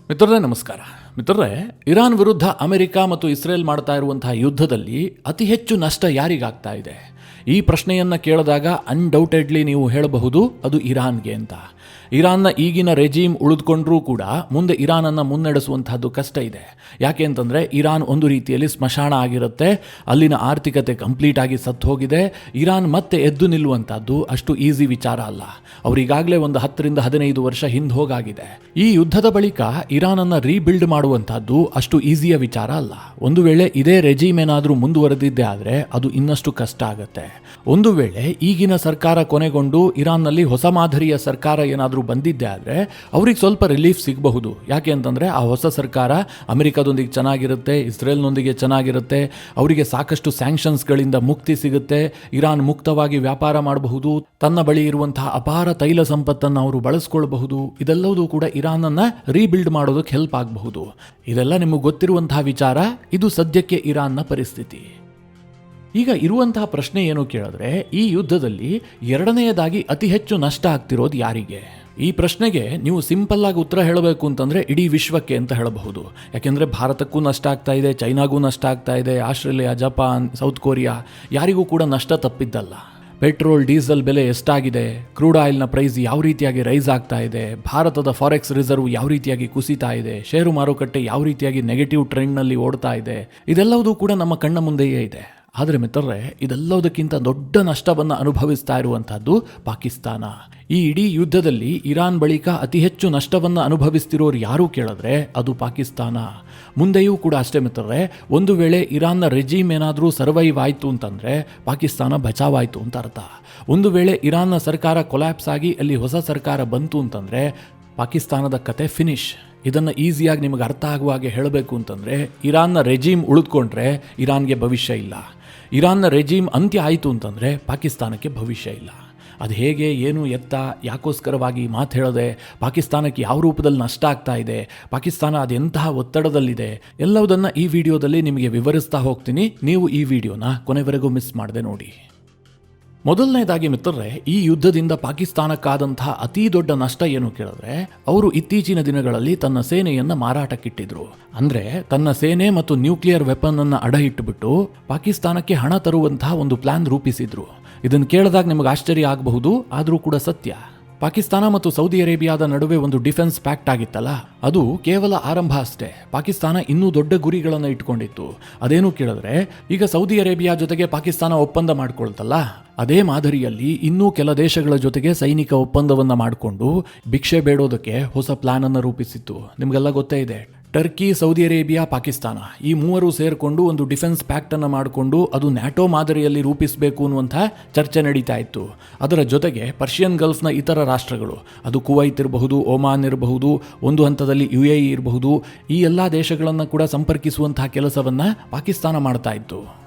ಮಿತ್ರರೇ ನಮಸ್ಕಾರ. ಮಿತ್ರರೇ, ಇರಾನ್ ವಿರುದ್ಧ ಅಮೆರಿಕ ಮತ್ತು ಇಸ್ರೇಲ್ ಮಾಡ್ತಾ ಇರುವಂತಹ ಯುದ್ಧದಲ್ಲಿ ಅತಿ ಹೆಚ್ಚು ನಷ್ಟ ಯಾರಿಗಾಗ್ತಾ ಇದೆ? ಈ ಪ್ರಶ್ನೆಯನ್ನು ಕೇಳಿದಾಗ ಅನ್ಡೌಟೆಡ್ಲಿ ನೀವು ಹೇಳಬಹುದು ಅದು ಇರಾನ್ಗೆ ಅಂತ. ಇರಾನ್ನ ಈಗಿನ ರೆಜೀಮ್ ಉಳಿದುಕೊಂಡ್ರೂ ಕೂಡ ಮುಂದೆ ಇರಾನನ್ನು ಮುನ್ನಡೆಸುವಂತಹದ್ದು ಕಷ್ಟ ಇದೆ. ಯಾಕೆ ಅಂತಂದರೆ ಇರಾನ್ ಒಂದು ರೀತಿಯಲ್ಲಿ ಸ್ಮಶಾನ ಆಗಿರುತ್ತೆ. ಅಲ್ಲಿನ ಆರ್ಥಿಕತೆ ಕಂಪ್ಲೀಟ್ ಆಗಿ ಸತ್ತು ಹೋಗಿದೆ. ಇರಾನ್ ಮತ್ತೆ ಎದ್ದು ನಿಲ್ಲುವಂಥದ್ದು ಅಷ್ಟು ಈಸಿ ವಿಚಾರ ಅಲ್ಲ. ಅವರಿಗಾಗಲೇ ಒಂದು 10-15 ವರ್ಷ ಹಿಂದೆ ಹೋಗಾಗಿದೆ. ಈ ಯುದ್ಧದ ಬಳಿಕ ಇರಾನನ್ನು ರೀಬಿಲ್ಡ್ ಮಾಡುವಂತಹದ್ದು ಅಷ್ಟು ಈಸಿಯ ವಿಚಾರ ಅಲ್ಲ. ಒಂದು ವೇಳೆ ಇದೇ ರೆಜೀಮ್ ಏನಾದರೂ ಮುಂದುವರೆದಿದ್ದೆ ಆದರೆ ಅದು ಇನ್ನಷ್ಟು ಕಷ್ಟ ಆಗುತ್ತೆ. ಒಂದು ವೇಳೆ ಈಗಿನ ಸರ್ಕಾರ ಕೊನೆಗೊಂಡು ಇರಾನ್ನಲ್ಲಿ ಹೊಸ ಮಾದರಿಯ ಸರ್ಕಾರ ಏನಾದರೂ ಬಂದಿದ್ದೆ ಆದರೆ ಅವ್ರಿಗೆ ಸ್ವಲ್ಪ ರಿಲೀಫ್ ಸಿಗಬಹುದು. ಯಾಕೆ ಅಂತಂದರೆ ಆ ಹೊಸ ಸರ್ಕಾರ ಅಮೆರಿಕದೊಂದಿಗೆ ಚೆನ್ನಾಗಿರುತ್ತೆ, ಇಸ್ರೇಲ್ನೊಂದಿಗೆ ಚೆನ್ನಾಗಿರುತ್ತೆ, ಅವರಿಗೆ ಸಾಕಷ್ಟು ಸ್ಯಾಂಕ್ಷನ್ಸ್ಗಳಿಂದ ಮುಕ್ತಿ ಸಿಗುತ್ತೆ, ಇರಾನ್ ಮುಕ್ತವಾಗಿ ವ್ಯಾಪಾರ ಮಾಡಬಹುದು, ತನ್ನ ಬಳಿ ಇರುವಂತಹ ಅಪಾರ ತೈಲ ಸಂಪತ್ತನ್ನು ಅವರು ಬಳಸ್ಕೊಳ್ಬಹುದು. ಇದೆಲ್ಲವೂ ಕೂಡ ಇರಾನನ್ನು ರೀಬಿಲ್ಡ್ ಮಾಡೋದಕ್ಕೆ ಹೆಲ್ಪ್ ಆಗಬಹುದು. ಇದೆಲ್ಲ ನಿಮಗೆ ಗೊತ್ತಿರುವಂತಹ ವಿಚಾರ. ಇದು ಸದ್ಯಕ್ಕೆ ಇರಾನ್ನ ಪರಿಸ್ಥಿತಿ. ಈಗ ಇರುವಂತಹ ಪ್ರಶ್ನೆ ಏನು ಕೇಳಿದ್ರೆ, ಈ ಯುದ್ಧದಲ್ಲಿ ಎರಡನೆಯದಾಗಿ ಅತಿ ಹೆಚ್ಚು ನಷ್ಟ ಆಗ್ತಿರೋದು ಯಾರಿಗೆ? ಈ ಪ್ರಶ್ನೆಗೆ ನೀವು ಸಿಂಪಲ್ ಆಗಿ ಉತ್ತರ ಹೇಳಬೇಕು ಅಂತಂದರೆ ಇಡೀ ವಿಶ್ವಕ್ಕೆ ಅಂತ ಹೇಳಬಹುದು. ಯಾಕೆಂದರೆ ಭಾರತಕ್ಕೂ ನಷ್ಟ ಆಗ್ತಾ ಇದೆ, ಚೈನಾಗೂ ನಷ್ಟ ಆಗ್ತಾ ಇದೆ, ಆಸ್ಟ್ರೇಲಿಯಾ, ಜಪಾನ್, ಸೌತ್ ಕೊರಿಯಾ ಯಾರಿಗೂ ಕೂಡ ನಷ್ಟ ತಪ್ಪಿದ್ದಲ್ಲ. ಪೆಟ್ರೋಲ್ ಡೀಸೆಲ್ ಬೆಲೆ ಎಷ್ಟಾಗಿದೆ, ಕ್ರೂಡ್ ಆಯಿಲ್ನ ಪ್ರೈಸ್ ಯಾವ ರೀತಿಯಾಗಿ ರೈಸ್ ಆಗ್ತಾ ಇದೆ, ಭಾರತದ ಫಾರೆಕ್ಸ್ ರಿಸರ್ವ್ ಯಾವ ರೀತಿಯಾಗಿ ಕುಸಿತಾ ಇದೆ, ಷೇರು ಮಾರುಕಟ್ಟೆ ಯಾವ ರೀತಿಯಾಗಿ ನೆಗೆಟಿವ್ ಟ್ರೆಂಡ್ನಲ್ಲಿ ಓಡ್ತಾ ಇದೆ, ಇದೆಲ್ಲವೂ ಕೂಡ ನಮ್ಮ ಕಣ್ಣ ಮುಂದೆಯೇ ಇದೆ. ಆದರೆ ಮಿತ್ರರೇ, ಇದೆಲ್ಲದಕ್ಕಿಂತ ದೊಡ್ಡ ನಷ್ಟವನ್ನು ಅನುಭವಿಸ್ತಾ ಇರುವಂತಹದ್ದು ಪಾಕಿಸ್ತಾನ. ಈ ಇಡೀ ಯುದ್ಧದಲ್ಲಿ ಇರಾನ್ ಬಳಿಕ ಅತಿ ಹೆಚ್ಚು ನಷ್ಟವನ್ನು ಅನುಭವಿಸ್ತಿರೋರು ಯಾರು ಕೇಳಿದ್ರೆ ಅದು ಪಾಕಿಸ್ತಾನ. ಮುಂದೆಯೂ ಕೂಡ ಅಷ್ಟೇ ಮಿತ್ರರೇ, ಒಂದು ವೇಳೆ ಇರಾನ್ನ ರೆಜೀಮ್ ಏನಾದರೂ ಸರ್ವೈವ್ ಆಯಿತು ಅಂತಂದರೆ ಪಾಕಿಸ್ತಾನ ಬಚಾವಾಯಿತು ಅಂತ ಅರ್ಥ. ಒಂದು ವೇಳೆ ಇರಾನ್ನ ಸರ್ಕಾರ ಕೊಲ್ಯಾಪ್ಸ್ ಆಗಿ ಅಲ್ಲಿ ಹೊಸ ಸರ್ಕಾರ ಬಂತು ಅಂತಂದರೆ ಪಾಕಿಸ್ತಾನದ ಕತೆ ಫಿನಿಶ್. ಇದನ್ನು ಈಸಿಯಾಗಿ ನಿಮಗೆ ಅರ್ಥ ಆಗುವ ಹಾಗೆ ಹೇಳಬೇಕು ಅಂತಂದರೆ, ಇರಾನ್ನ ರೆಜೀಮ್ ಉಳಿದುಕೊಂಡ್ರೆ ಇರಾನ್ಗೆ ಭವಿಷ್ಯ ಇಲ್ಲ. ಇರಾನ್ನ ರೆಜೀಮ್ ಅಂತ್ಯ ಆಯಿತು ಅಂತಂದರೆ ಪಾಕಿಸ್ತಾನಕ್ಕೆ ಭವಿಷ್ಯ ಇಲ್ಲ. ಅದು ಹೇಗೆ, ಏನು, ಎತ್ತ, ಯಾಕೋಸ್ಕರವಾಗಿ ಮಾತು ಹೇಳದೆ, ಪಾಕಿಸ್ತಾನಕ್ಕೆ ಯಾವ ರೂಪದಲ್ಲಿ ನಷ್ಟ ಆಗ್ತಾ ಇದೆ, ಪಾಕಿಸ್ತಾನ ಅದೆಂತಹ ಒತ್ತಡದಲ್ಲಿದೆ, ಎಲ್ಲವುದನ್ನು ಈ ವಿಡಿಯೋದಲ್ಲಿ ನಿಮಗೆ ವಿವರಿಸ್ತಾ ಹೋಗ್ತೀನಿ. ನೀವು ಈ ವಿಡಿಯೋನ ಕೊನೆವರೆಗೂ ಮಿಸ್ ಮಾಡದೆ ನೋಡಿ. ಮೊದಲನೇದಾಗಿ ಮಿತ್ರರೇ, ಈ ಯುದ್ಧದಿಂದ ಪಾಕಿಸ್ತಾನಕ್ಕಾದಂತಹ ಅತಿ ದೊಡ್ಡ ನಷ್ಟ ಏನು ಕೇಳಿದ್ರೆ, ಅವರು ಇತ್ತೀಚಿನ ದಿನಗಳಲ್ಲಿ ತನ್ನ ಸೇನೆಯನ್ನು ಮಾರಾಟಕ್ಕಿಟ್ಟಿದ್ರು. ಅಂದ್ರೆ ತನ್ನ ಸೇನೆ ಮತ್ತು ನ್ಯೂಕ್ಲಿಯರ್ ವೆಪನ್ ಅನ್ನು ಅಡ ಇಟ್ಟುಬಿಟ್ಟು ಪಾಕಿಸ್ತಾನಕ್ಕೆ ಹಣ ತರುವಂತಹ ಒಂದು ಪ್ಲಾನ್ ರೂಪಿಸಿದ್ರು. ಇದನ್ನು ಕೇಳಿದಾಗ ನಿಮಗೆ ಆಶ್ಚರ್ಯ ಆಗಬಹುದು, ಆದರೂ ಕೂಡ ಸತ್ಯ. ಪಾಕಿಸ್ತಾನ ಮತ್ತು ಸೌದಿ ಅರೇಬಿಯಾದ ನಡುವೆ ಒಂದು ಡಿಫೆನ್ಸ್ ಪ್ಯಾಕ್ಟ್ ಆಗಿತ್ತಲ್ಲ, ಅದು ಕೇವಲ ಆರಂಭ ಅಷ್ಟೇ. ಪಾಕಿಸ್ತಾನ ಇನ್ನೂ ದೊಡ್ಡ ಗುರಿಗಳನ್ನು ಇಟ್ಕೊಂಡಿತ್ತು. ಅದೇನು ಕೇಳಿದ್ರೆ, ಈಗ ಸೌದಿ ಅರೇಬಿಯಾ ಜೊತೆಗೆ ಪಾಕಿಸ್ತಾನ ಒಪ್ಪಂದ ಮಾಡ್ಕೊಳ್ತಲ್ಲ, ಅದೇ ಮಾದರಿಯಲ್ಲಿ ಇನ್ನೂ ಕೆಲ ದೇಶಗಳ ಜೊತೆಗೆ ಸೈನಿಕ ಒಪ್ಪಂದವನ್ನು ಮಾಡಿಕೊಂಡು ಭಿಕ್ಷೆ ಬೇಡೋದಕ್ಕೆ ಹೊಸ ಪ್ಲಾನ್ ಅನ್ನು ರೂಪಿಸಿತ್ತು. ನಿಮಗೆಲ್ಲ ಗೊತ್ತೇ ಇದೆ. ಟರ್ಕಿ, ಸೌದಿ ಅರೇಬಿಯಾ, ಪಾಕಿಸ್ತಾನ ಈ ಮೂವರು ಸೇರಿಕೊಂಡು ಒಂದು ಡಿಫೆನ್ಸ್ ಪ್ಯಾಕ್ಟ್ ಅನ್ನು ಮಾಡಿಕೊಂಡು ಅದು ನ್ಯಾಟೋ ಮಾದರಿಯಲ್ಲಿ ರೂಪಿಸಬೇಕು ಅನ್ನುವಂಥ ಚರ್ಚೆ ನಡೀತಾ ಇತ್ತು. ಅದರ ಜೊತೆಗೆ ಪರ್ಷಿಯನ್ ಗಲ್ಫ್ನ ಇತರ ರಾಷ್ಟ್ರಗಳು, ಅದು ಕುವೈತ್ ಇರಬಹುದು, ಒಮಾನ್ ಇರಬಹುದು, ಒಂದು ಹಂತದಲ್ಲಿ UAE ಇರಬಹುದು, ಈ ಎಲ್ಲ ದೇಶಗಳನ್ನು ಕೂಡ ಸಂಪರ್ಕಿಸುವಂತಹ ಕೆಲಸವನ್ನು ಪಾಕಿಸ್ತಾನ ಮಾಡ್ತಾ ಇತ್ತು.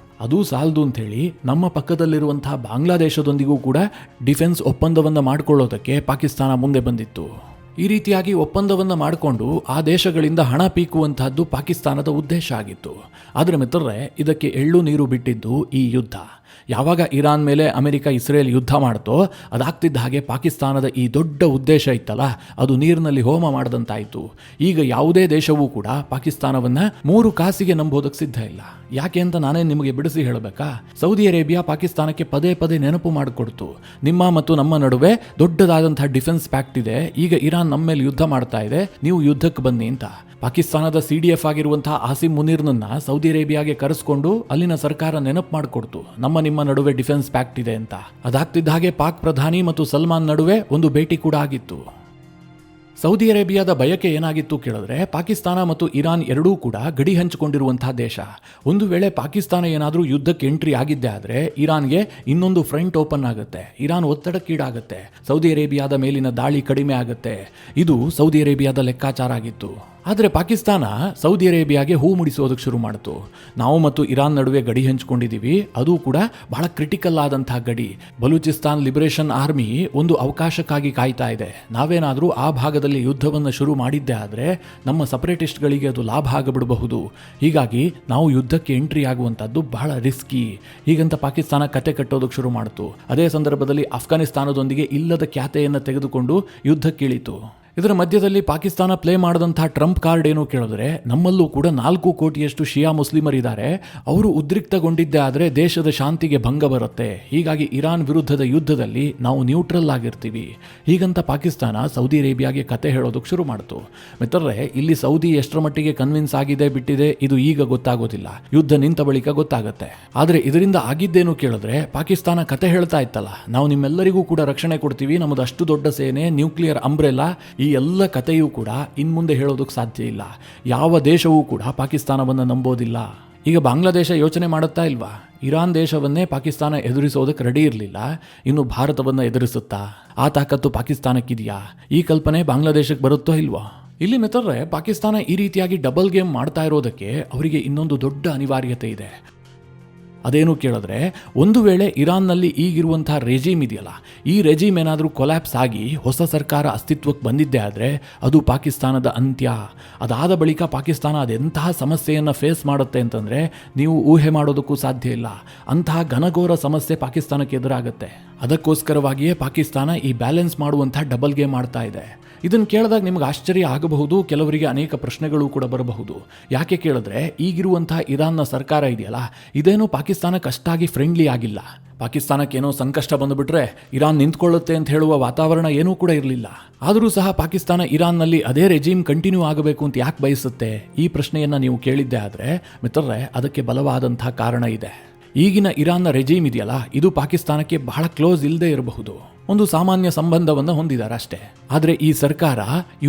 ಅದು ಸಾಲದು ಅಂಥೇಳಿ ನಮ್ಮ ಪಕ್ಕದಲ್ಲಿರುವಂತಹ ಬಾಂಗ್ಲಾದೇಶದೊಂದಿಗೂ ಕೂಡ ಡಿಫೆನ್ಸ್ ಒಪ್ಪಂದವನ್ನು ಮಾಡಿಕೊಳ್ಳೋದಕ್ಕೆ ಪಾಕಿಸ್ತಾನ ಮುಂದೆ ಬಂದಿತ್ತು. ಈ ರೀತಿಯಾಗಿ ಒಪ್ಪಂದವನ್ನು ಮಾಡಿಕೊಂಡು ಆ ದೇಶಗಳಿಂದ ಹಣ ಪೀಕುವಂತಹದ್ದು ಪಾಕಿಸ್ತಾನದ ಉದ್ದೇಶ ಆಗಿತ್ತು. ಆದರೆ ಮಿತ್ರರೇ, ಇದಕ್ಕೆ ಎಳ್ಳು ನೀರು ಬಿಟ್ಟಿದ್ದು ಈ ಯುದ್ಧ. ಯಾವಾಗ ಇರಾನ್ ಮೇಲೆ ಅಮೆರಿಕ, ಇಸ್ರೇಲ್ ಯುದ್ಧ ಮಾಡ್ತೋ ಅದಾಗ್ತಿದ್ದ ಹಾಗೆ ಪಾಕಿಸ್ತಾನದ ಈ ದೊಡ್ಡ ಉದ್ದೇಶ ಇತ್ತಲ್ಲ, ಅದು ನೀರಿನಲ್ಲಿ ಹೋಮ ಮಾಡಿದಂತಾಯಿತು. ಈಗ ಯಾವುದೇ ದೇಶವೂ ಕೂಡ ಪಾಕಿಸ್ತಾನವನ್ನು 3 ಕಾಸಿಗೆ ನಂಬೋದಕ್ಕೆ ಸಿದ್ಧ ಇಲ್ಲ. ಯಾಕೆ ಅಂತ ನಾನೇ ನಿಮಗೆ ಬಿಡಿಸಿ ಹೇಳಬೇಕಾ? ಸೌದಿ ಅರೇಬಿಯಾ ಪಾಕಿಸ್ತಾನಕ್ಕೆ ಪದೇ ಪದೇ ನೆನಪು ಮಾಡಿಕೊಡ್ತು, ನಿಮ್ಮ ಮತ್ತು ನಮ್ಮ ನಡುವೆ ದೊಡ್ಡದಾದಂತಹ ಡಿಫೆನ್ಸ್ ಪ್ಯಾಕ್ಟ್ ಇದೆ, ಈಗ ಇರಾನ್ ನಮ್ಮ ಮೇಲೆ ಯುದ್ಧ ಮಾಡ್ತಾ ಇದೆ, ನೀವು ಯುದ್ಧಕ್ಕೆ ಬನ್ನಿ ಅಂತ. ಪಾಕಿಸ್ತಾನದ CDF ಆಗಿರುವಂತಹ ಆಸಿಮ್ ಮುನೀರ್ನನ್ನ ಸೌದಿ ಅರೇಬಿಯಾಗೆ ಕರೆಸ್ಕೊಂಡು ಅಲ್ಲಿನ ಸರ್ಕಾರ ನೆನಪು ಮಾಡಿಕೊಡ್ತು, ನಿಮ್ಮ ನಡುವೆ ಡಿಫೆನ್ಸ್ ಪ್ಯಾಕ್ಟ್ ಇದೆ ಅಂತ. ಅದಾಗ್ತಿದ್ದ ಹಾಗೆ ಪಾಕ್ ಪ್ರಧಾನಿ ಮತ್ತು ಸಲ್ಮಾನ್ ನಡುವೆ ಒಂದು ಭೇಟಿ ಕೂಡ ಆಗಿತ್ತು. ಸೌದಿ ಅರೇಬಿಯಾದ ಬಯಕೆ ಏನಾಗಿತ್ತು ಕೇಳಿದ್ರೆ, ಪಾಕಿಸ್ತಾನ ಮತ್ತು ಇರಾನ್ ಎರಡೂ ಕೂಡ ಗಡಿ ಹಂಚಿಕೊಂಡಿರುವಂತಹ ದೇಶ. ಒಂದು ವೇಳೆ ಪಾಕಿಸ್ತಾನ ಏನಾದರೂ ಯುದ್ಧಕ್ಕೆ ಎಂಟ್ರಿ ಆಗಿದ್ದೆ ಆದರೆ ಇರಾನ್ಗೆ ಇನ್ನೊಂದು ಫ್ರಂಟ್ ಓಪನ್ ಆಗುತ್ತೆ, ಇರಾನ್ ಒತ್ತಡಕ್ಕೀಡಾಗುತ್ತೆ, ಸೌದಿ ಅರೇಬಿಯಾದ ಮೇಲಿನ ದಾಳಿ ಕಡಿಮೆ ಆಗುತ್ತೆ. ಇದು ಸೌದಿ ಅರೇಬಿಯಾದ ಲೆಕ್ಕಾಚಾರ ಆಗಿತ್ತು. ಆದರೆ ಪಾಕಿಸ್ತಾನ ಸೌದಿ ಅರೇಬಿಯಾಗೆ ಹೂ ಮುಡಿಸೋದಕ್ಕೆ ಶುರು ಮಾಡಿತು. ನಾವು ಮತ್ತು ಇರಾನ್ ನಡುವೆ ಗಡಿ ಹಂಚಿಕೊಂಡಿದ್ದೀವಿ, ಅದು ಕೂಡ ಬಹಳ ಕ್ರಿಟಿಕಲ್ ಆದಂತಹ ಗಡಿ. ಬಲೂಚಿಸ್ತಾನ್ ಲಿಬರೇಷನ್ ಆರ್ಮಿ ಒಂದು ಅವಕಾಶಕ್ಕಾಗಿ ಕಾಯ್ತಾ ಇದೆ. ನಾವೇನಾದರೂ ಆ ಭಾಗದಲ್ಲಿ ಯುದ್ಧವನ್ನು ಶುರು ಮಾಡಿದ್ದೆ ಆದರೆ ನಮ್ಮ ಸಪರೇಟಿಸ್ಟ್ಗಳಿಗೆ ಅದು ಲಾಭ ಆಗಿಬಿಡಬಹುದು. ಹೀಗಾಗಿ ನಾವು ಯುದ್ಧಕ್ಕೆ ಎಂಟ್ರಿ ಆಗುವಂಥದ್ದು ಬಹಳ ರಿಸ್ಕಿ. ಹೀಗಂತ ಪಾಕಿಸ್ತಾನ ಕತೆ ಕಟ್ಟೋದಕ್ಕೆ ಶುರು ಮಾಡಿತು. ಅದೇ ಸಂದರ್ಭದಲ್ಲಿ ಅಫ್ಘಾನಿಸ್ತಾನದೊಂದಿಗೆ ಇಲ್ಲದ ಖ್ಯಾತೆಯನ್ನು ತೆಗೆದುಕೊಂಡು ಯುದ್ಧಕ್ಕಿಳಿತು. ಇದರ ಮಧ್ಯದಲ್ಲಿ ಪಾಕಿಸ್ತಾನ ಪ್ಲೇ ಮಾಡಿದಂತಹ ಟ್ರಂಪ್ ಕಾರ್ಡ್ ಏನು ಕೇಳಿದ್ರೆ, ನಮ್ಮಲ್ಲೂ ಕೂಡ 4 ಕೋಟಿಯಷ್ಟು ಶಿಯಾ ಮುಸ್ಲಿಮರಿದ್ದಾರೆ, ಅವರು ಉದ್ರಿಕ್ತಗೊಂಡಿದ್ದೇ ಆದರೆ ದೇಶದ ಶಾಂತಿಗೆ ಭಂಗ ಬರುತ್ತೆ, ಹೀಗಾಗಿ ಇರಾನ್ ವಿರುದ್ಧದ ಯುದ್ಧದಲ್ಲಿ ನಾವು ನ್ಯೂಟ್ರಲ್ ಆಗಿರ್ತೀವಿ. ಹೀಗಂತ ಪಾಕಿಸ್ತಾನ ಸೌದಿ ಅರೇಬಿಯಾಗೆ ಕತೆ ಹೇಳೋದಕ್ಕೆ ಶುರು ಮಾಡ್ತು. ಮಿತ್ರರೇ, ಇಲ್ಲಿ ಸೌದಿ ಎಷ್ಟರ ಮಟ್ಟಿಗೆ ಕನ್ವಿನ್ಸ್ ಆಗಿದೆ ಬಿಟ್ಟಿದೆ ಇದು ಈಗ ಗೊತ್ತಾಗೋದಿಲ್ಲ, ಯುದ್ಧ ನಿಂತ ಬಳಿಕ ಗೊತ್ತಾಗುತ್ತೆ. ಆದರೆ ಇದರಿಂದ ಆಗಿದ್ದೇನು ಕೇಳಿದ್ರೆ, ಪಾಕಿಸ್ತಾನ ಕತೆ ಹೇಳ್ತಾ ಇತ್ತಲ್ಲ, ನಾವು ನಿಮ್ಮೆಲ್ಲರಿಗೂ ಕೂಡ ರಕ್ಷಣೆ ಕೊಡ್ತೀವಿ, ನಮ್ಮದು ಅಷ್ಟು ದೊಡ್ಡ ಸೇನೆ, ನ್ಯೂಕ್ಲಿಯರ್ ಅಂಬ್ರೆಲಾ, ಈ ಎಲ್ಲ ಕಥೆಯೂ ಕೂಡ ಇನ್ಮುಂದೆ ಹೇಳೋದಕ್ಕೆ ಸಾಧ್ಯ ಇಲ್ಲ. ಯಾವ ದೇಶವೂ ಕೂಡ ಪಾಕಿಸ್ತಾನವನ್ನು ನಂಬೋದಿಲ್ಲ. ಈಗ ಬಾಂಗ್ಲಾದೇಶ ಯೋಚನೆ ಮಾಡುತ್ತಾ ಇಲ್ವಾ, ಇರಾನ್ ದೇಶವನ್ನೇ ಪಾಕಿಸ್ತಾನ ಎದುರಿಸೋದಕ್ಕೆ ರೆಡಿ ಇರಲಿಲ್ಲ, ಇನ್ನು ಭಾರತವನ್ನು ಎದುರಿಸುತ್ತಾ? ಆ ತಾಕತ್ತು ಪಾಕಿಸ್ತಾನಕ್ಕಿದೆಯಾ? ಈ ಕಲ್ಪನೆ ಬಾಂಗ್ಲಾದೇಶಕ್ಕೆ ಬರುತ್ತೋ ಇಲ್ವಾ? ಇಲ್ಲಿ ಮಿತ್ರರೇ, ಪಾಕಿಸ್ತಾನ ಈ ರೀತಿಯಾಗಿ ಡಬಲ್ ಗೇಮ್ ಮಾಡ್ತಾ ಇರೋದಕ್ಕೆ ಅವರಿಗೆ ಇನ್ನೊಂದು ದೊಡ್ಡ ಅನಿವಾರ್ಯತೆ ಇದೆ. ಅದೇನು ಕೇಳಿದ್ರೆ, ಒಂದು ವೇಳೆ ಇರಾನ್ನಲ್ಲಿ ಈಗಿರುವಂತಹ ರೆಜಿಮ್ ಇದೆಯಲ್ಲ, ಈ ರೆಜಿಮ್ ಏನಾದರೂ ಕೊಲ್ಯಾಪ್ಸ್ ಆಗಿ ಹೊಸ ಸರ್ಕಾರ ಅಸ್ತಿತ್ವಕ್ಕೆ ಬಂದಿದ್ದೇ ಆದರೆ ಅದು ಪಾಕಿಸ್ತಾನದ ಅಂತ್ಯ. ಅದಾದ ಬಳಿಕ ಪಾಕಿಸ್ತಾನ ಅದೆಂತಹ ಸಮಸ್ಯೆಯನ್ನು ಫೇಸ್ ಮಾಡುತ್ತೆ ಅಂತಂದರೆ ನೀವು ಊಹೆ ಮಾಡೋದಕ್ಕೂ ಸಾಧ್ಯ ಇಲ್ಲ. ಅಂತಹ ಘನಘೋರ ಸಮಸ್ಯೆ ಪಾಕಿಸ್ತಾನಕ್ಕೆ ಎದುರಾಗುತ್ತೆ. ಅದಕ್ಕೋಸ್ಕರವಾಗಿಯೇ ಪಾಕಿಸ್ತಾನ ಈ ಬ್ಯಾಲೆನ್ಸ್ ಮಾಡುವಂಥ ಡಬಲ್ ಗೇಮ್ ಮಾಡ್ತಾ ಇದೆ. ಇದನ್ನು ಕೇಳಿದಾಗ ನಿಮ್ಗೆ ಆಶ್ಚರ್ಯ ಆಗಬಹುದು, ಕೆಲವರಿಗೆ ಅನೇಕ ಪ್ರಶ್ನೆಗಳು ಕೂಡ ಬರಬಹುದು. ಯಾಕೆ ಕೇಳಿದ್ರೆ, ಈಗಿರುವಂತಹ ಇರಾನ್ನ ಸರ್ಕಾರ ಇದೆಯಲ್ಲ, ಇದೇನೋ ಪಾಕಿಸ್ತಾನಕ್ಕೆ ಅಷ್ಟಾಗಿ ಫ್ರೆಂಡ್ಲಿ ಆಗಿಲ್ಲ. ಪಾಕಿಸ್ತಾನಕ್ಕೇನೋ ಸಂಕಷ್ಟ ಬಂದುಬಿಟ್ರೆ ಇರಾನ್ ನಿಂತ್ಕೊಳ್ಳುತ್ತೆ ಅಂತ ಹೇಳುವ ವಾತಾವರಣ ಏನೂ ಕೂಡ ಇರಲಿಲ್ಲ. ಆದರೂ ಸಹ ಪಾಕಿಸ್ತಾನ ಇರಾನ್ನಲ್ಲಿ ಅದೇ ರೆಜಿಮ್ ಕಂಟಿನ್ಯೂ ಆಗಬೇಕು ಅಂತ ಯಾಕೆ ಬಯಸುತ್ತೆ? ಈ ಪ್ರಶ್ನೆಯನ್ನು ನೀವು ಕೇಳಿದ್ದೆ ಆದರೆ ಮಿತ್ರರೇ, ಅದಕ್ಕೆ ಬಲವಾದಂಥ ಕಾರಣ ಇದೆ. ಈಗಿನ ಇರಾನ್ನ ರೆಜಿಮ್ ಇದೆಯಲ್ಲ, ಇದು ಪಾಕಿಸ್ತಾನಕ್ಕೆ ಬಹಳ ಕ್ಲೋಸ್ ಇಲ್ಲದೆ ಇರಬಹುದು, ಒಂದು ಸಾಮಾನ್ಯ ಸಂಬಂಧವನ್ನು ಹೊಂದಿದ್ದಾರೆ ಅಷ್ಟೇ. ಆದರೆ ಈ ಸರ್ಕಾರ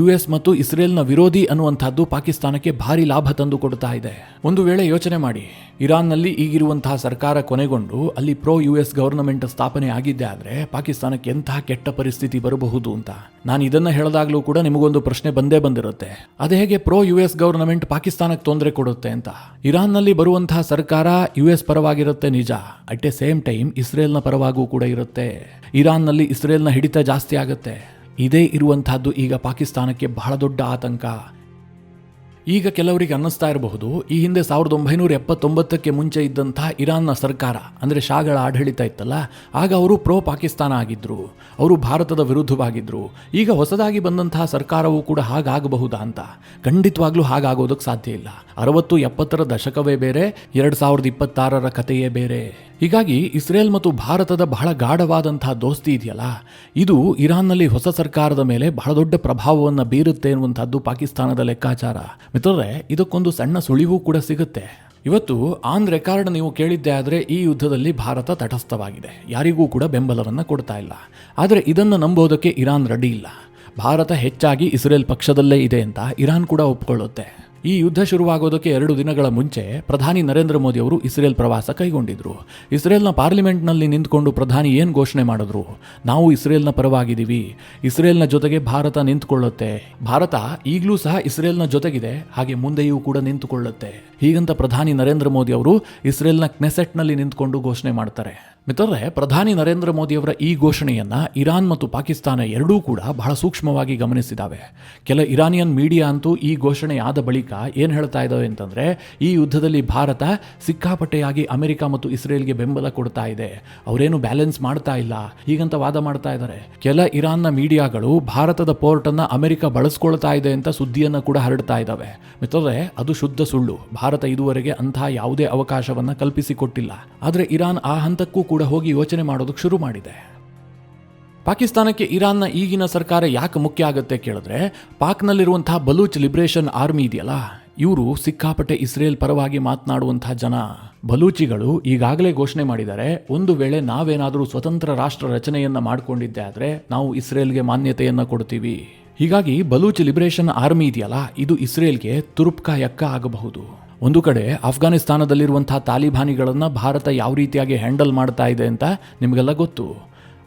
US ಮತ್ತು ಇಸ್ರೇಲ್ನ ವಿರೋಧಿ ಅನ್ನುವಂಥದ್ದು ಪಾಕಿಸ್ತಾನಕ್ಕೆ ಭಾರಿ ಲಾಭ ತಂದು ಕೊಡ್ತಾ ಇದೆ. ಒಂದು ವೇಳೆ ಯೋಚನೆ ಮಾಡಿ, ಇರಾನ್ನಲ್ಲಿ ಈಗಿರುವಂತಹ ಸರ್ಕಾರ ಕೊನೆಗೊಂಡು ಅಲ್ಲಿ ಪ್ರೋ US ಗವರ್ನಮೆಂಟ್ ಸ್ಥಾಪನೆ ಆಗಿದ್ದೆ ಆದರೆ ಪಾಕಿಸ್ತಾನಕ್ಕೆ ಎಂತಹ ಕೆಟ್ಟ ಪರಿಸ್ಥಿತಿ ಬರಬಹುದು ಅಂತ ನಾನು ಇದನ್ನ ಹೇಳಿದಾಗಲೂ ಕೂಡ ನಿಮಗೊಂದು ಪ್ರಶ್ನೆ ಬಂದೇ ಬಂದಿರುತ್ತೆ. ಅದು ಹೇಗೆ ಪ್ರೋ US ಗವರ್ನಮೆಂಟ್ ಪಾಕಿಸ್ತಾನಕ್ಕೆ ತೊಂದರೆ ಕೊಡುತ್ತೆ ಅಂತ? ಇರಾನ್ನಲ್ಲಿ ಬರುವಂತಹ ಸರ್ಕಾರ US ಪರವಾಗಿರುತ್ತೆ ನಿಜ, ಅಟ್ ಎ ಸೇಮ್ ಟೈಮ್ ಇಸ್ರೇಲ್ನ ಪರವಾಗೂ ಕೂಡ ಇರುತ್ತೆ. ಇರಾನ್ನಲ್ಲಿ ಇಸ್ರೇಲ್ನ ಹಿಡಿತ ಜಾಸ್ತಿ ಆಗುತ್ತೆ. ಇದೇ ಇರುವಂತಹದ್ದು ಈಗ ಪಾಕಿಸ್ತಾನಕ್ಕೆ ಬಹಳ ದೊಡ್ಡ ಆತಂಕ. ಈಗ ಕೆಲವರಿಗೆ ಅನ್ನಿಸ್ತಾ ಇರಬಹುದು, ಈ ಹಿಂದೆ 1979ಕ್ಕೆ ಮುಂಚೆ ಇದ್ದಂತಹ ಇರಾನ್ನ ಸರ್ಕಾರ ಅಂದರೆ ಶಾಗಳ ಆಡಳಿತ ಇತ್ತಲ್ಲ, ಆಗ ಅವರು ಪ್ರೋ ಪಾಕಿಸ್ತಾನ ಆಗಿದ್ರು, ಅವರು ಭಾರತದ ವಿರುದ್ಧವಾಗಿದ್ರು. ಈಗ ಹೊಸದಾಗಿ ಬಂದಂತಹ ಸರ್ಕಾರವೂ ಕೂಡ ಹಾಗಾಗಬಹುದಾ ಅಂತ? ಖಂಡಿತವಾಗ್ಲೂ ಹಾಗಾಗೋದಕ್ಕೆ ಸಾಧ್ಯ ಇಲ್ಲ. 60-70ರ ದಶಕವೇ ಬೇರೆ, 2026ರ ಕಥೆಯೇ ಬೇರೆ. ಹೀಗಾಗಿ ಇಸ್ರೇಲ್ ಮತ್ತು ಭಾರತದ ಬಹಳ ಗಾಢವಾದಂತಹ ದೋಸ್ತಿ ಇದೆಯಲ್ಲ, ಇದು ಇರಾನ್ನಲ್ಲಿ ಹೊಸ ಸರ್ಕಾರದ ಮೇಲೆ ಬಹಳ ದೊಡ್ಡ ಪ್ರಭಾವವನ್ನು ಬೀರುತ್ತೆ ಎನ್ನುವಂಥದ್ದು ಪಾಕಿಸ್ತಾನದ ಲೆಕ್ಕಾಚಾರ. ಮಿತ್ರರೇ, ಇದಕ್ಕೊಂದು ಸಣ್ಣ ಸುಳಿವು ಕೂಡ ಸಿಗುತ್ತೆ. ಇವತ್ತು ಆನ್ ರೆಕಾರ್ಡ್ ನೀವು ಕೇಳಿದ್ದೆ ಆದರೆ ಈ ಯುದ್ಧದಲ್ಲಿ ಭಾರತ ತಟಸ್ಥವಾಗಿದೆ, ಯಾರಿಗೂ ಕೂಡ ಬೆಂಬಲವನ್ನು ಕೊಡ್ತಾ ಇಲ್ಲ. ಆದರೆ ಇದನ್ನು ನಂಬೋದಕ್ಕೆ ಇರಾನ್ ರೆಡಿ ಇಲ್ಲ. ಭಾರತ ಹೆಚ್ಚಾಗಿ ಇಸ್ರೇಲ್ ಪಕ್ಷದಲ್ಲೇ ಇದೆ ಅಂತ ಇರಾನ್ ಕೂಡ ಒಪ್ಕೊಳ್ಳುತ್ತೆ. ಈ ಯುದ್ಧ ಶುರುವಾಗೋದಕ್ಕೆ 2 ದಿನಗಳ ಮುಂಚೆ ಪ್ರಧಾನಿ ನರೇಂದ್ರ ಮೋದಿ ಅವರು ಇಸ್ರೇಲ್ ಪ್ರವಾಸ ಕೈಗೊಂಡಿದ್ರು. ಇಸ್ರೇಲ್ನ ಪಾರ್ಲಿಮೆಂಟ್ನಲ್ಲಿ ನಿಂತ್ಕೊಂಡು ಪ್ರಧಾನಿ ಏನು ಘೋಷಣೆ ಮಾಡಿದ್ರು? ನಾವು ಇಸ್ರೇಲ್ನ ಪರವಾಗಿದ್ದೀವಿ, ಇಸ್ರೇಲ್ನ ಜೊತೆಗೆ ಭಾರತ ನಿಂತುಕೊಳ್ಳುತ್ತೆ, ಭಾರತ ಈಗಲೂ ಸಹ ಇಸ್ರೇಲ್ನ ಜೊತೆಗಿದೆ, ಹಾಗೆ ಮುಂದೆಯೂ ಕೂಡ ನಿಂತುಕೊಳ್ಳುತ್ತೆ, ಹೀಗಂತ ಪ್ರಧಾನಿ ನರೇಂದ್ರ ಮೋದಿ ಅವರು ಇಸ್ರೇಲ್ನ ಕ್ನೆಸೆಟ್ನಲ್ಲಿ ನಿಂತ್ಕೊಂಡು ಘೋಷಣೆ ಮಾಡ್ತಾರೆ. ಮಿತ್ರರೇ, ಪ್ರಧಾನಿ ನರೇಂದ್ರ ಮೋದಿ ಅವರ ಈ ಘೋಷಣೆಯನ್ನ ಇರಾನ್ ಮತ್ತು ಪಾಕಿಸ್ತಾನ ಎರಡೂ ಕೂಡ ಬಹಳ ಸೂಕ್ಷ್ಮವಾಗಿ ಗಮನಿಸಿದ್ದಾವೆ. ಕೆಲ ಇರಾನಿಯನ್ ಮೀಡಿಯಾ ಅಂತೂ ಈ ಘೋಷಣೆ ಆದ ಬಳಿಕ ಏನು ಹೇಳ್ತಾ ಇದ್ದಾವೆ ಅಂತಂದ್ರೆ, ಈ ಯುದ್ಧದಲ್ಲಿ ಭಾರತ ಸಿಕ್ಕಾಪಟ್ಟೆಯಾಗಿ ಅಮೆರಿಕ ಮತ್ತು ಇಸ್ರೇಲ್ಗೆ ಬೆಂಬಲ ಕೊಡ್ತಾ ಇದೆ, ಅವರೇನು ಬ್ಯಾಲೆನ್ಸ್ ಮಾಡ್ತಾ ಇಲ್ಲ, ಹೀಗಂತ ವಾದ ಮಾಡ್ತಾ ಇದ್ದಾರೆ. ಕೆಲ ಇರಾನ್ನ ಮೀಡಿಯಾಗಳು ಭಾರತದ ಪೋರ್ಟ್ ಅನ್ನ ಅಮೆರಿಕ ಬಳಸ್ಕೊಳ್ತಾ ಇದೆ ಅಂತ ಸುದ್ದಿಯನ್ನ ಕೂಡ ಹರಡ್ತಾ ಇದ್ದಾವೆ. ಮಿತ್ರರೇ, ಅದು ಶುದ್ಧ ಸುಳ್ಳು. ಭಾರತ ಇದುವರೆಗೆ ಅಂತಹ ಯಾವುದೇ ಅವಕಾಶವನ್ನ ಕಲ್ಪಿಸಿಕೊಟ್ಟಿಲ್ಲ. ಆದರೆ ಇರಾನ್ ಆ ಹಂತಕ್ಕೂ ಕೂಡ ಹೋಗಿ ಯೋಚನೆ ಮಾಡೋದಕ್ಕೆ ಶುರು ಮಾಡಿದೆ. ಪಾಕಿಸ್ತಾನಕ್ಕೆ ಇರಾನ್ನ ಈಗಿನ ಸರ್ಕಾರ ಯಾಕೆ ಮುಖ್ಯ ಆಗುತ್ತೆ ಕೇಳಿದ್ರೆ, ಪಾಕ್ನಲ್ಲಿರುವಂತಹ ಬಲೂಚ್ ಲಿಬರೇಷನ್ ಆರ್ಮಿ ಇದೆಯಲ್ಲ, ಇವರು ಸಿಕ್ಕಾಪಟ್ಟೆ ಇಸ್ರೇಲ್ ಪರವಾಗಿ ಮಾತನಾಡುವಂತಹ ಜನ. ಬಲೂಚಿಗಳು ಈಗಾಗಲೇ ಘೋಷಣೆ ಮಾಡಿದ್ದಾರೆ, ಒಂದು ವೇಳೆ ನಾವೇನಾದರೂ ಸ್ವತಂತ್ರ ರಾಷ್ಟ್ರ ರಚನೆಯನ್ನ ಮಾಡಿಕೊಂಡಿದ್ದೆ ಆದರೆ ನಾವು ಇಸ್ರೇಲ್ಗೆ ಮಾನ್ಯತೆಯನ್ನ ಕೊಡ್ತೀವಿ. ಹೀಗಾಗಿ ಬಲೂಚ್ ಲಿಬರೇಷನ್ ಆರ್ಮಿ ಇದೆಯಲ್ಲ, ಇದು ಇಸ್ರೇಲ್ಗೆ ತುರುಪ್ಕ ಯಕ್ಕ ಆಗಬಹುದು. ಒಂದು ಕಡೆ ಅಫ್ಘಾನಿಸ್ತಾನದಲ್ಲಿರುವಂತಹ ತಾಲಿಬಾನಿಗಳನ್ನು ಭಾರತ ಯಾವ ರೀತಿಯಾಗಿ ಹ್ಯಾಂಡಲ್ ಮಾಡ್ತಾ ಇದೆ ಅಂತ ನಿಮಗೆಲ್ಲ ಗೊತ್ತು.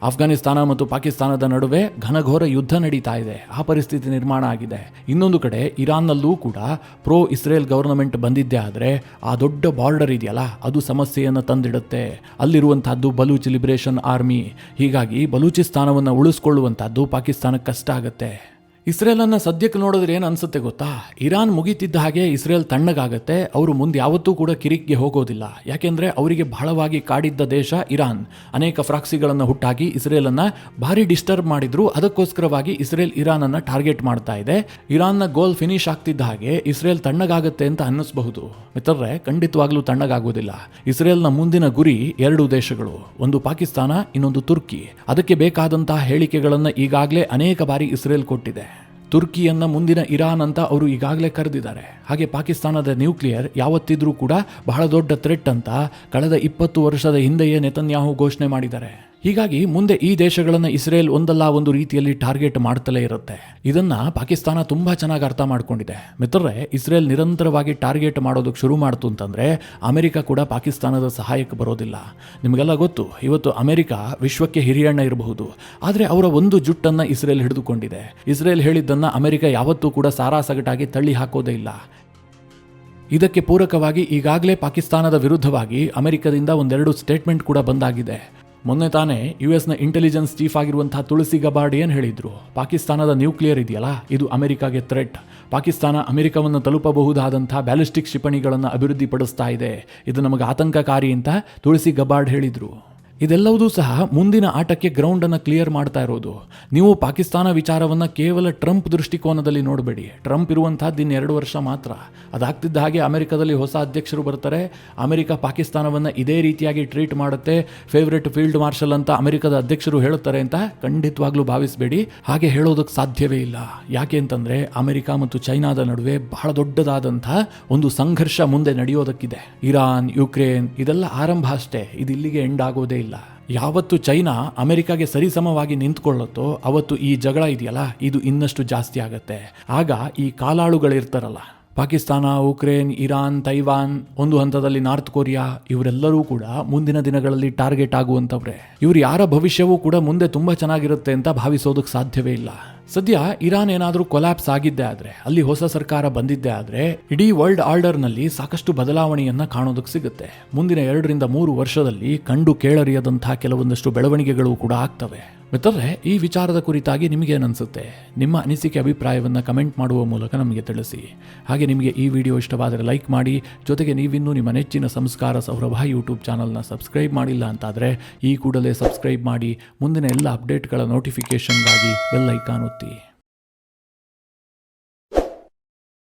ಅಫ್ಘಾನಿಸ್ತಾನ ಮತ್ತು ಪಾಕಿಸ್ತಾನದ ನಡುವೆ ಘನಘೋರ ಯುದ್ಧ ನಡೀತಾ ಇದೆ, ಆ ಪರಿಸ್ಥಿತಿ ನಿರ್ಮಾಣ ಆಗಿದೆ. ಇನ್ನೊಂದು ಕಡೆ ಇರಾನ್ನಲ್ಲೂ ಕೂಡ ಪ್ರೋ ಇಸ್ರೇಲ್ ಗವರ್ನಮೆಂಟ್ ಬಂದಿದ್ದೇ ಆದರೆ ಆ ದೊಡ್ಡ ಬಾರ್ಡರ್ ಇದೆಯಲ್ಲ, ಅದು ಸಮಸ್ಯೆಯನ್ನು ತಂದಿಡುತ್ತೆ. ಅಲ್ಲಿರುವಂತಹದ್ದು ಬಲೂಚ್ ಲಿಬರೇಷನ್ ಆರ್ಮಿ. ಹೀಗಾಗಿ ಬಲೂಚಿಸ್ತಾನವನ್ನು ಉಳಿಸ್ಕೊಳ್ಳುವಂತಹದ್ದು ಪಾಕಿಸ್ತಾನಕ್ಕೆ ಕಷ್ಟ ಆಗುತ್ತೆ. ಇಸ್ರೇಲನ್ನು ಸದ್ಯಕ್ಕೆ ನೋಡಿದ್ರೆ ಏನು ಅನ್ಸುತ್ತೆ ಗೊತ್ತಾ? ಇರಾನ್ ಮುಗಿತಿದ್ದ ಹಾಗೆ ಇಸ್ರೇಲ್ ತಣ್ಣಗಾಗತ್ತೆ. ಅವರು ಮುಂದೆ ಯಾವತ್ತೂ ಕೂಡ ಕಿರಿಕ್ಗೆ ಹೋಗೋದಿಲ್ಲ. ಯಾಕೆಂದರೆ ಅವರಿಗೆ ಬಹಳವಾಗಿ ಕಾಡಿದ್ದ ದೇಶ ಇರಾನ್. ಅನೇಕ ಫ್ರಾಕ್ಸಿಗಳನ್ನು ಹುಟ್ಟಾಗಿ ಇಸ್ರೇಲನ್ನು ಭಾರಿ ಡಿಸ್ಟರ್ಬ್ ಮಾಡಿದ್ರು. ಅದಕ್ಕೋಸ್ಕರವಾಗಿ ಇಸ್ರೇಲ್ ಇರಾನನ್ನು ಟಾರ್ಗೆಟ್ ಮಾಡ್ತಾ ಇದೆ. ಇರಾನ್ನ ಗೋಲ್ ಫಿನಿಶ್ ಆಗ್ತಿದ್ದ ಹಾಗೆ ಇಸ್ರೇಲ್ ತಣ್ಣಗಾಗುತ್ತೆ ಅಂತ ಅನ್ನಿಸಬಹುದು. ಮಿತ್ರರೇ, ಖಂಡಿತವಾಗ್ಲೂ ತಣ್ಣಗಾಗೋದಿಲ್ಲ. ಇಸ್ರೇಲ್ನ ಮುಂದಿನ ಗುರಿ 2 ದೇಶಗಳು, ಒಂದು ಪಾಕಿಸ್ತಾನ, ಇನ್ನೊಂದು ತುರ್ಕಿ. ಅದಕ್ಕೆ ಬೇಕಾದಂತಹ ಹೇಳಿಕೆಗಳನ್ನು ಈಗಾಗಲೇ ಅನೇಕ ಬಾರಿ ಇಸ್ರೇಲ್ ಕೊಟ್ಟಿದೆ. ತುರ್ಕಿಯನ್ನ ಮುಂದಿನ ಇರಾನ್ ಅಂತ ಅವರು ಈಗಾಗಲೇ ಕರೆದಿದ್ದಾರೆ. ಹಾಗೆ ಪಾಕಿಸ್ತಾನದ ನ್ಯೂಕ್ಲಿಯರ್ ಯಾವತ್ತಿದ್ರೂ ಕೂಡ ಬಹಳ ದೊಡ್ಡ ಥ್ರೆಟ್ ಅಂತ ಕಳೆದ 20 ವರ್ಷದ ಹಿಂದೆಯೇ ನೆತನ್ಯಾಹು ಘೋಷಣೆ ಮಾಡಿದ್ದಾರೆ. ಹೀಗಾಗಿ ಮುಂದೆ ಈ ದೇಶಗಳನ್ನು ಇಸ್ರೇಲ್ ಒಂದಲ್ಲ ಒಂದು ರೀತಿಯಲ್ಲಿ ಟಾರ್ಗೆಟ್ ಮಾಡ್ತಲೇ ಇರುತ್ತೆ. ಇದನ್ನ ಪಾಕಿಸ್ತಾನ ತುಂಬಾ ಚೆನ್ನಾಗಿ ಅರ್ಥ ಮಾಡ್ಕೊಂಡಿದೆ. ಮಿತ್ರರೇ, ಇಸ್ರೇಲ್ ನಿರಂತರವಾಗಿ ಟಾರ್ಗೆಟ್ ಮಾಡೋದಕ್ಕೆ ಶುರು ಮಾಡ್ತು ಅಂತಂದ್ರೆ ಅಮೆರಿಕ ಕೂಡ ಪಾಕಿಸ್ತಾನದ ಸಹಾಯಕ್ಕೆ ಬರೋದಿಲ್ಲ. ನಿಮಗೆಲ್ಲ ಗೊತ್ತು, ಇವತ್ತು ಅಮೆರಿಕ ವಿಶ್ವಕ್ಕೆ ಹಿರಿಯಣ್ಣ ಇರಬಹುದು, ಆದರೆ ಅವರ ಒಂದು ಜುಟ್ಟನ್ನು ಇಸ್ರೇಲ್ ಹಿಡಿದುಕೊಂಡಿದೆ. ಇಸ್ರೇಲ್ ಹೇಳಿದ್ದನ್ನು ಅಮೆರಿಕ ಯಾವತ್ತೂ ಕೂಡ ಸಾರಾಸಗಟಾಗಿ ತಳ್ಳಿ ಹಾಕೋದೇ ಇಲ್ಲ. ಇದಕ್ಕೆ ಪೂರಕವಾಗಿ ಈಗಾಗಲೇ ಪಾಕಿಸ್ತಾನದ ವಿರುದ್ಧವಾಗಿ ಅಮೆರಿಕದಿಂದ 1-2 ಸ್ಟೇಟ್ಮೆಂಟ್ ಕೂಡ ಬಂದಾಗಿದೆ. ಮೊನ್ನೆ ತಾನೇ US ಇಂಟೆಲಿಜೆನ್ಸ್ ಚೀಫ್ ಆಗಿರುವಂತಹ ತುಳಸಿ ಗಬಾರ್ಡ್ ಏನು ಹೇಳಿದ್ರು? ಪಾಕಿಸ್ತಾನದ ನ್ಯೂಕ್ಲಿಯರ್ ಇದೆಯಲ್ಲ, ಇದು ಅಮೆರಿಕಾಗೆ ಥ್ರೆಟ್. ಪಾಕಿಸ್ತಾನ ಅಮೆರಿಕವನ್ನು ತಲುಪಬಹುದಾದಂತಹ ಬ್ಯಾಲಿಸ್ಟಿಕ್ ಕ್ಷಿಪಣಿಗಳನ್ನು ಅಭಿವೃದ್ಧಿಪಡಿಸ್ತಾ ಇದೆ. ಇದು ನಮಗೆ ಆತಂಕಕಾರಿ ಅಂತ ತುಳಸಿ ಗಬಾರ್ಡ್ ಹೇಳಿದ್ರು. ಇದೆಲ್ಲವೂ ಸಹ ಮುಂದಿನ ಆಟಕ್ಕೆ ಗ್ರೌಂಡನ್ನು ಕ್ಲಿಯರ್ ಮಾಡ್ತಾ ಇರೋದು. ನೀವು ಪಾಕಿಸ್ತಾನ ವಿಚಾರವನ್ನು ಕೇವಲ ಟ್ರಂಪ್ ದೃಷ್ಟಿಕೋನದಲ್ಲಿ ನೋಡಬೇಡಿ. ಟ್ರಂಪ್ ಇರುವಂತಹದ್ದು 2 ವರ್ಷ ಮಾತ್ರ. ಅದಾಗ್ತಿದ್ದ ಹಾಗೆ ಅಮೆರಿಕದಲ್ಲಿ ಹೊಸ ಅಧ್ಯಕ್ಷರು ಬರ್ತಾರೆ. ಅಮೆರಿಕ ಪಾಕಿಸ್ತಾನವನ್ನು ಇದೇ ರೀತಿಯಾಗಿ ಟ್ರೀಟ್ ಮಾಡುತ್ತೆ. ಫೇವ್ರೆಟ್ ಫೀಲ್ಡ್ ಮಾರ್ಷಲ್ ಅಂತ ಅಮೆರಿಕದ ಅಧ್ಯಕ್ಷರು ಹೇಳುತ್ತಾರೆ ಅಂತ ಖಂಡಿತವಾಗ್ಲೂ ಭಾವಿಸಬೇಡಿ. ಹಾಗೆ ಹೇಳೋದಕ್ಕೆ ಸಾಧ್ಯವೇ ಇಲ್ಲ. ಯಾಕೆ ಅಂತಂದ್ರೆ ಅಮೆರಿಕ ಮತ್ತು ಚೈನಾದ ನಡುವೆ ಬಹಳ ದೊಡ್ಡದಾದಂತಹ ಒಂದು ಸಂಘರ್ಷ ಮುಂದೆ ನಡೆಯೋದಕ್ಕಿದೆ. ಇರಾನ್, ಯುಕ್ರೇನ್ ಇದೆಲ್ಲ ಆರಂಭ ಅಷ್ಟೇ. ಇದು ಇಲ್ಲಿಗೆ ಎಂಡ್ ಆಗೋದೇ ಇಲ್ಲ. ಯಾವತ್ತು ಚೈನಾ ಅಮೆರಿಕಾಗೆ ಸರಿಸಮವಾಗಿ ನಿಂತ್ಕೊಳ್ಳುತ್ತೋ ಅವತ್ತು ಈ ಜಗಳ ಇದೆಯಲ್ಲ, ಇದು ಇನ್ನಷ್ಟು ಜಾಸ್ತಿ ಆಗತ್ತೆ. ಆಗ ಈ ಕಾಲಾಳುಗಳಿರ್ತಾರಲ್ಲ, ಪಾಕಿಸ್ತಾನ, ಉಕ್ರೇನ್, ಇರಾನ್, ತೈವಾನ್, ಒಂದು ಹಂತದಲ್ಲಿ ನಾರ್ತ್ ಕೊರಿಯಾ, ಇವರೆಲ್ಲರೂ ಕೂಡ ಮುಂದಿನ ದಿನಗಳಲ್ಲಿ ಟಾರ್ಗೆಟ್ ಆಗುವಂಥವ್ರೆ. ಇವರು ಯಾರ ಭವಿಷ್ಯವೂ ಕೂಡ ಮುಂದೆ ತುಂಬಾ ಚೆನ್ನಾಗಿರುತ್ತೆ ಅಂತ ಭಾವಿಸೋದಕ್ಕೆ ಸಾಧ್ಯವೇ ಇಲ್ಲ. ಸದ್ಯ ಇರಾನ್ ಏನಾದರೂ ಕೊಲ್ಯಾಪ್ಸ್ ಆಗಿದ್ದೆ ಆದರೆ, ಅಲ್ಲಿ ಹೊಸ ಸರ್ಕಾರ ಬಂದಿದ್ದೆ ಆದರೆ ಇಡೀ ವರ್ಲ್ಡ್ ಆರ್ಡರ್ನಲ್ಲಿ ಸಾಕಷ್ಟು ಬದಲಾವಣೆಯನ್ನ ಕಾಣೋದಕ್ಕೆ ಸಿಗುತ್ತೆ. ಮುಂದಿನ 2-3 ವರ್ಷದಲ್ಲಿ ಕಂಡು ಕೇಳರಿಯದಂತಹ ಕೆಲವೊಂದಷ್ಟು ಬೆಳವಣಿಗೆಗಳು ಕೂಡ ಆಗ್ತವೆ. ಮಿತ್ರರೇ, ಈ ವಿಚಾರದ ಕುರಿತಾಗಿ ನಿಮಗೇನನ್ಸುತ್ತೆ? ನಿಮ್ಮ ಅನಿಸಿಕೆ, ಅಭಿಪ್ರಾಯವನ್ನು ಕಮೆಂಟ್ ಮಾಡುವ ಮೂಲಕ ನಮಗೆ ತಿಳಿಸಿ. ಹಾಗೆ ನಿಮಗೆ ಈ ವಿಡಿಯೋ ಇಷ್ಟವಾದರೆ ಲೈಕ್ ಮಾಡಿ. ಜೊತೆಗೆ ನೀವಿನ್ನೂ ನಿಮ್ಮ ನೆಚ್ಚಿನ ಸಂಸ್ಕಾರ ಸೌರಭ ಯೂಟ್ಯೂಬ್ ಚಾನಲ್ನ ಸಬ್ಸ್ಕ್ರೈಬ್ ಮಾಡಿಲ್ಲ ಅಂತಾದರೆ ಈ ಕೂಡಲೇ ಸಬ್ಸ್ಕ್ರೈಬ್ ಮಾಡಿ. ಮುಂದಿನ ಎಲ್ಲ ಅಪ್ಡೇಟ್ಗಳ ನೋಟಿಫಿಕೇಷನ್ಗಾಗಿ ಬೆಲ್ ಐಕಾನ್ ಒತ್ತಿ.